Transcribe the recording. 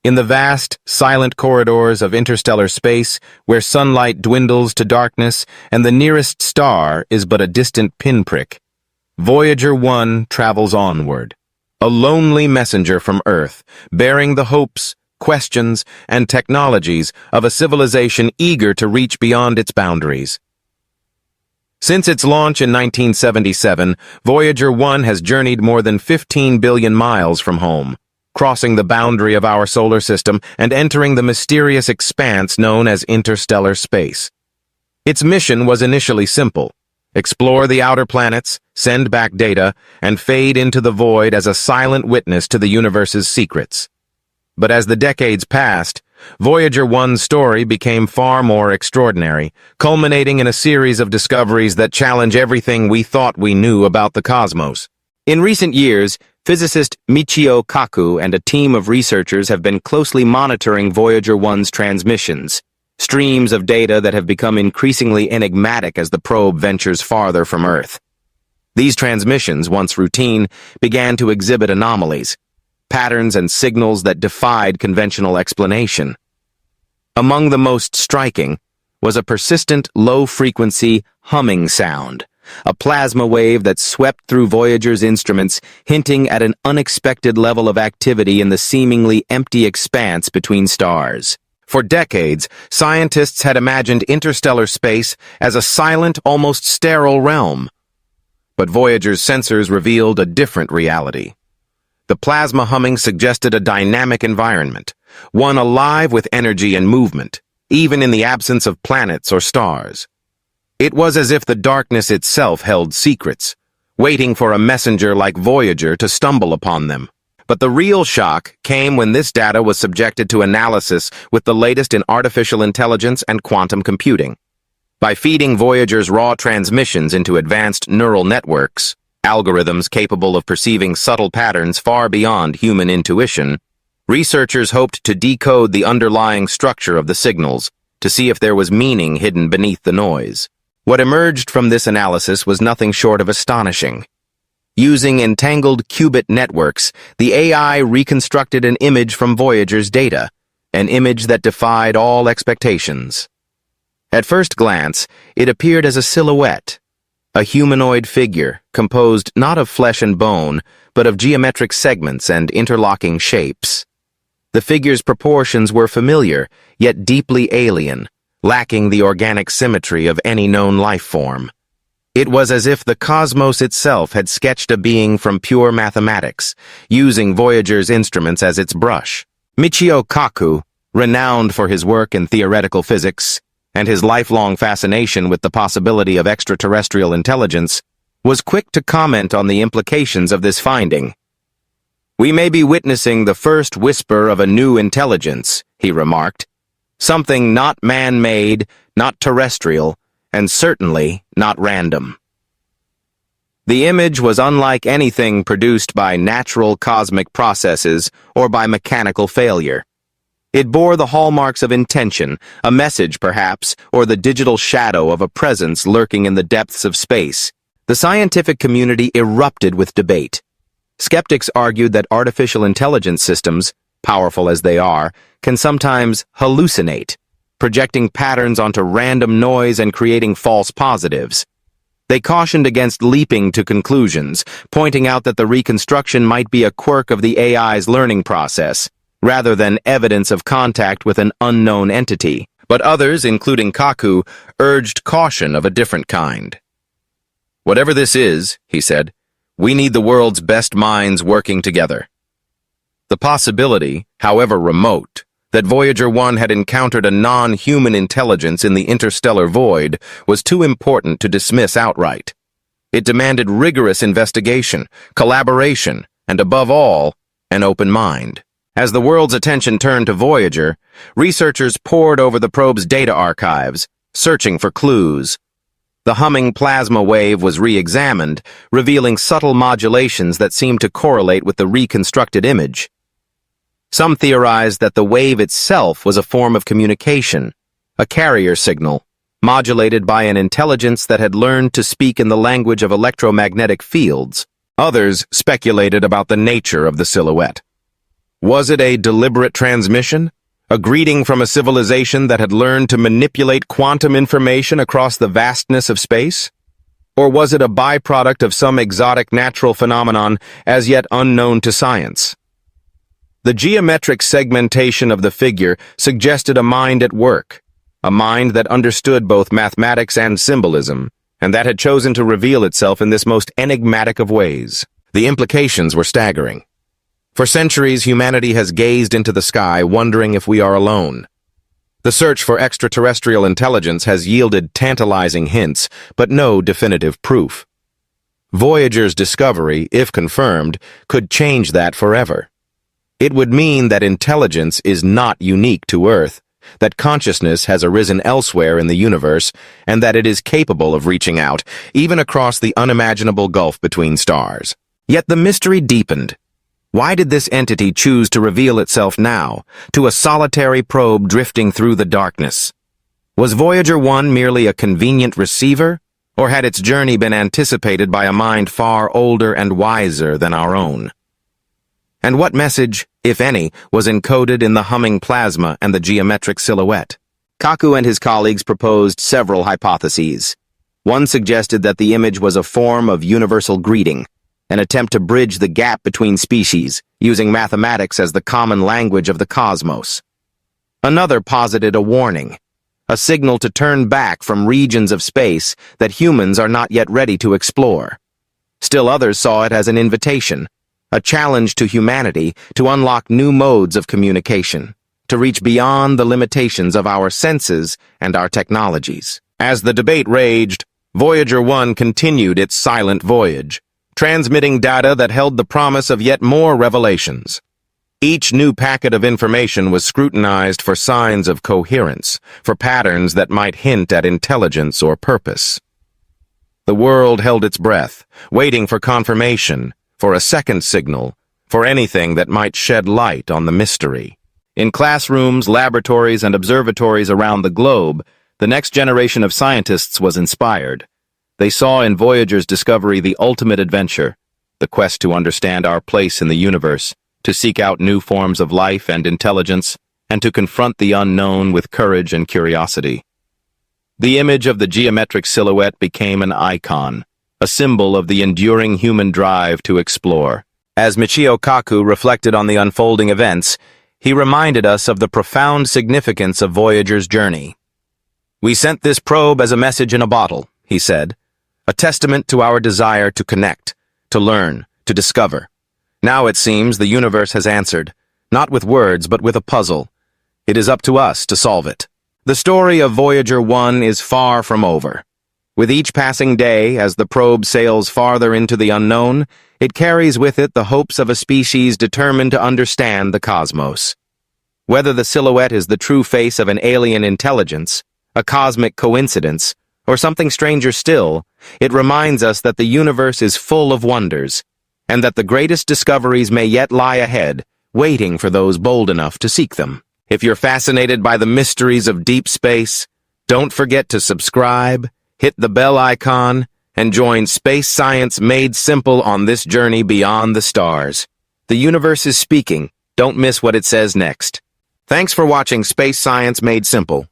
In the vast, silent corridors of interstellar space, where sunlight dwindles to darkness and the nearest star is but a distant pinprick, Voyager 1 travels onward, a lonely messenger from Earth, bearing the hopes, questions, and technologies of a civilization eager to reach beyond its boundaries. Since its launch in 1977, Voyager 1 has journeyed more than 15 billion miles from home, crossing the boundary of our solar system and entering the mysterious expanse known as interstellar space. Its mission was initially simple: explore the outer planets, send back data, and fade into the void as a silent witness to the universe's secrets. But as the decades passed, Voyager 1's story became far more extraordinary, culminating in a series of discoveries that challenge everything we thought we knew about the cosmos. In recent years, physicist Michio Kaku and a team of researchers have been closely monitoring Voyager 1's transmissions, streams of data that have become increasingly enigmatic as the probe ventures farther from Earth. These transmissions, once routine, began to exhibit anomalies, patterns and signals that defied conventional explanation. Among the most striking was a persistent low-frequency humming sound, a plasma wave that swept through Voyager's instruments, hinting at an unexpected level of activity in the seemingly empty expanse between stars. For decades, scientists had imagined interstellar space as a silent, almost sterile realm. But Voyager's sensors revealed a different reality. The plasma humming suggested a dynamic environment, one alive with energy and movement, even in the absence of planets or stars. It was as if the darkness itself held secrets, waiting for a messenger like Voyager to stumble upon them. But the real shock came when this data was subjected to analysis with the latest in artificial intelligence and quantum computing. By feeding Voyager's raw transmissions into advanced neural networks, algorithms capable of perceiving subtle patterns far beyond human intuition, researchers hoped to decode the underlying structure of the signals to see if there was meaning hidden beneath the noise. What emerged from this analysis was nothing short of astonishing. Using entangled qubit networks, the AI reconstructed an image from Voyager's data, an image that defied all expectations. At first glance, it appeared as a silhouette, a humanoid figure composed not of flesh and bone, but of geometric segments and interlocking shapes. The figure's proportions were familiar, yet deeply alien, lacking the organic symmetry of any known life form. It was as if the cosmos itself had sketched a being from pure mathematics, using Voyager's instruments as its brush. Michio Kaku, renowned for his work in theoretical physics and his lifelong fascination with the possibility of extraterrestrial intelligence, was quick to comment on the implications of this finding. "We may be witnessing the first whisper of a new intelligence," he remarked. "Something not man-made, not terrestrial, and certainly not random." The image was unlike anything produced by natural cosmic processes or by mechanical failure. It bore the hallmarks of intention, a message perhaps, or the digital shadow of a presence lurking in the depths of space. The scientific community erupted with debate. Skeptics argued that artificial intelligence systems, powerful as they are, can sometimes hallucinate, projecting patterns onto random noise and creating false positives. They cautioned against leaping to conclusions, pointing out that the reconstruction might be a quirk of the AI's learning process, rather than evidence of contact with an unknown entity. But others, including Kaku, urged caution of a different kind. "Whatever this is," he said, "we need the world's best minds working together." The possibility, however remote, that Voyager 1 had encountered a non-human intelligence in the interstellar void was too important to dismiss outright. It demanded rigorous investigation, collaboration, and above all, an open mind. As the world's attention turned to Voyager, researchers pored over the probe's data archives, searching for clues. The humming plasma wave was re-examined, revealing subtle modulations that seemed to correlate with the reconstructed image. Some theorized that the wave itself was a form of communication, a carrier signal, modulated by an intelligence that had learned to speak in the language of electromagnetic fields. Others speculated about the nature of the silhouette. Was it a deliberate transmission? A greeting from a civilization that had learned to manipulate quantum information across the vastness of space? Or was it a byproduct of some exotic natural phenomenon as yet unknown to science? The geometric segmentation of the figure suggested a mind at work, a mind that understood both mathematics and symbolism, and that had chosen to reveal itself in this most enigmatic of ways. The implications were staggering. For centuries, humanity has gazed into the sky, wondering if we are alone. The search for extraterrestrial intelligence has yielded tantalizing hints, but no definitive proof. Voyager's discovery, if confirmed, could change that forever. It would mean that intelligence is not unique to Earth, that consciousness has arisen elsewhere in the universe, and that it is capable of reaching out, even across the unimaginable gulf between stars. Yet the mystery deepened. Why did this entity choose to reveal itself now, to a solitary probe drifting through the darkness? Was Voyager 1 merely a convenient receiver, or had its journey been anticipated by a mind far older and wiser than our own? And what message, if any, was encoded in the humming plasma and the geometric silhouette? Kaku and his colleagues proposed several hypotheses. One suggested that the image was a form of universal greeting, an attempt to bridge the gap between species, using mathematics as the common language of the cosmos. Another posited a warning, a signal to turn back from regions of space that humans are not yet ready to explore. Still others saw it as an invitation, a challenge to humanity to unlock new modes of communication, to reach beyond the limitations of our senses and our technologies. As the debate raged, Voyager 1 continued its silent voyage, transmitting data that held the promise of yet more revelations. Each new packet of information was scrutinized for signs of coherence, for patterns that might hint at intelligence or purpose. The world held its breath, waiting for confirmation, for a second signal, for anything that might shed light on the mystery. In classrooms, laboratories, and observatories around the globe, the next generation of scientists was inspired. They saw in Voyager's discovery the ultimate adventure, the quest to understand our place in the universe, to seek out new forms of life and intelligence, and to confront the unknown with courage and curiosity. The image of the geometric silhouette became an icon, a symbol of the enduring human drive to explore. As Michio Kaku reflected on the unfolding events, he reminded us of the profound significance of Voyager's journey. "We sent this probe as a message in a bottle," he said, "a testament to our desire to connect, to learn, to discover. Now it seems the universe has answered, not with words but with a puzzle. It is up to us to solve it." The story of Voyager 1 is far from over. With each passing day, as the probe sails farther into the unknown, it carries with it the hopes of a species determined to understand the cosmos. Whether the silhouette is the true face of an alien intelligence, a cosmic coincidence, or something stranger still, it reminds us that the universe is full of wonders, and that the greatest discoveries may yet lie ahead, waiting for those bold enough to seek them. If you're fascinated by the mysteries of deep space, don't forget to subscribe, hit the bell icon, and join Space Science Made Simple on this journey beyond the stars. The universe is speaking. Don't miss what it says next. Thanks for watching Space Science Made Simple.